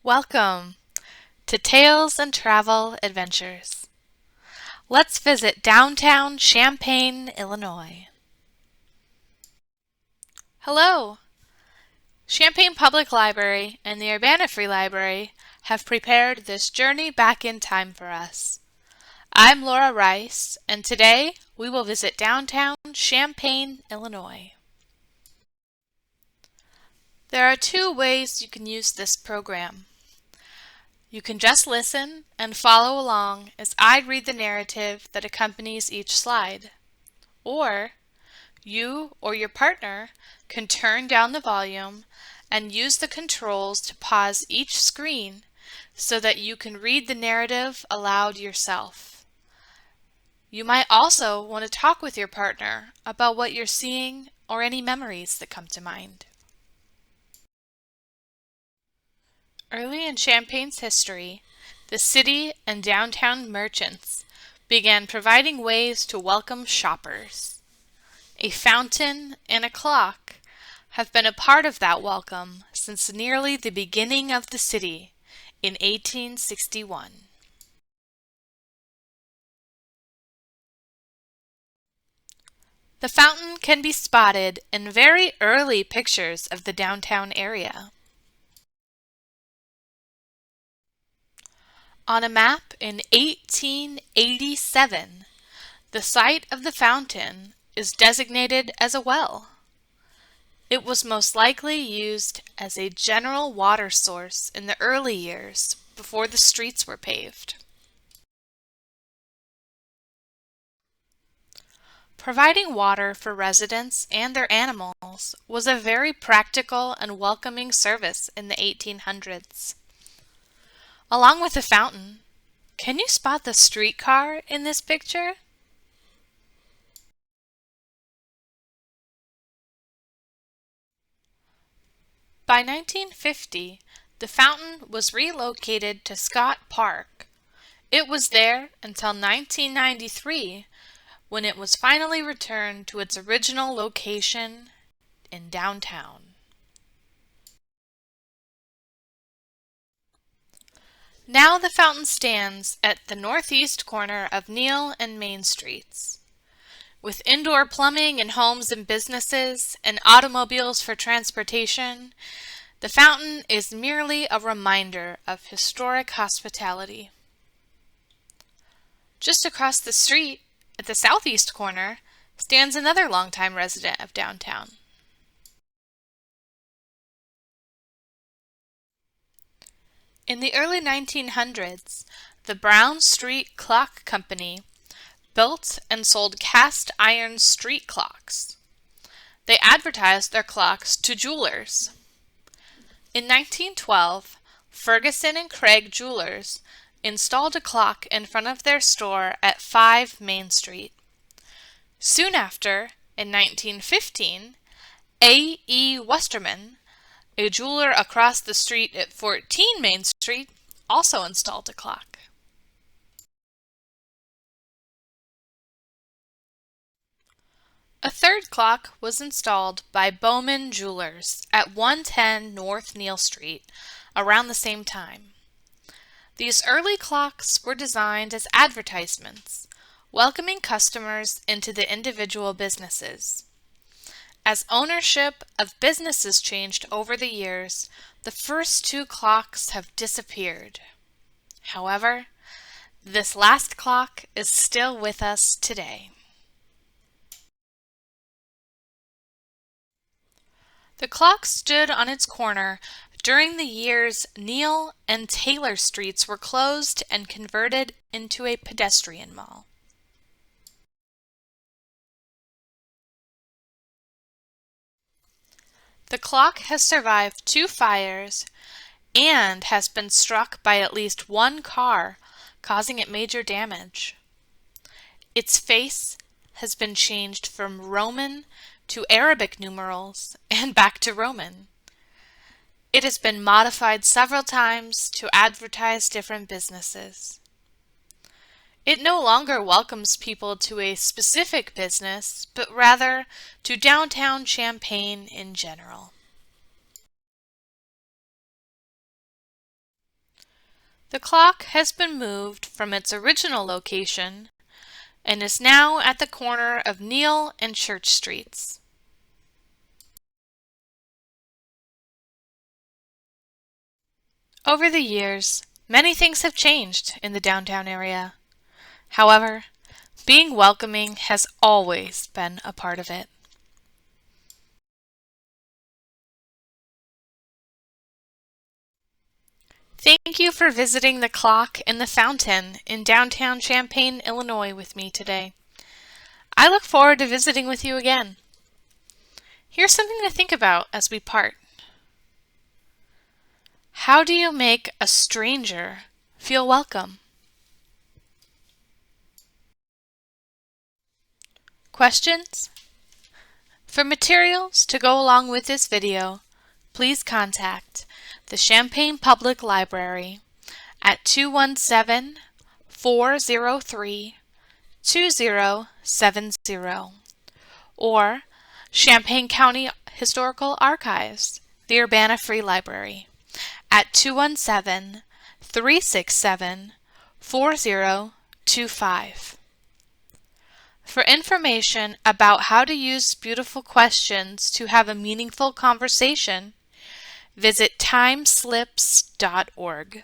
Welcome to Tales and Travel Adventures. Let's visit downtown Champaign, Illinois. Hello! Champaign Public Library and the Urbana Free Library have prepared this journey back in time for us. I'm Laura Rice, and today we will visit downtown Champaign, Illinois. There are two ways you can use this program. You can just listen and follow along as I read the narrative that accompanies each slide. Or you or your partner can turn down the volume and use the controls to pause each screen so that you can read the narrative aloud yourself. You might also want to talk with your partner about what you're seeing or any memories that come to mind. Early in Champaign's history, the city and downtown merchants began providing ways to welcome shoppers. A fountain and a clock have been a part of that welcome since nearly the beginning of the city in 1861. The fountain can be spotted in very early pictures of the downtown area. On a map in 1887, the site of the fountain is designated as a well. It was most likely used as a general water source in the early years before the streets were paved. Providing water for residents and their animals was a very practical and welcoming service in the 1800s. Along with the fountain, can you spot the streetcar in this picture? By 1950, the fountain was relocated to Scott Park. It was there until 1993, when it was finally returned to its original location in downtown. Now the fountain stands at the northeast corner of Neal and Main Streets. With indoor plumbing in homes and businesses and automobiles for transportation, the fountain is merely a reminder of historic hospitality. Just across the street, at the southeast corner, stands another longtime resident of downtown. In the early 1900s, the Brown Street Clock Company built and sold cast iron street clocks. They advertised their clocks to jewelers. In 1912, Ferguson and Craig Jewelers installed a clock in front of their store at 5 Main Street. Soon after, in 1915, A. E. Westerman, a jeweler across the street at 14 Main Street, also installed a clock. A third clock was installed by Bowman Jewelers at 110 North Neal Street around the same time. These early clocks were designed as advertisements, welcoming customers into the individual businesses. As ownership of businesses changed over the years, the first two clocks have disappeared. However, this last clock is still with us today. The clock stood on its corner during the years Neal and Taylor Streets were closed and converted into a pedestrian mall. The clock has survived 2 fires and has been struck by at least 1 car, causing it major damage. Its face has been changed from Roman to Arabic numerals and back to Roman. It has been modified several times to advertise different businesses. It no longer welcomes people to a specific business, but rather to downtown Champaign in general. The clock has been moved from its original location and is now at the corner of Neal and Church Streets. Over the years, many things have changed in the downtown area. However, being welcoming has always been a part of it. Thank you for visiting the clock and the fountain in downtown Champaign, Illinois with me today. I look forward to visiting with you again. Here's something to think about as we part. How do you make a stranger feel welcome? Questions? For materials to go along with this video, please contact the Champaign Public Library at 217-403-2070 or Champaign County Historical Archives, the Urbana Free Library at 217-367-4025. For information about how to use beautiful questions to have a meaningful conversation, visit timeslips.org.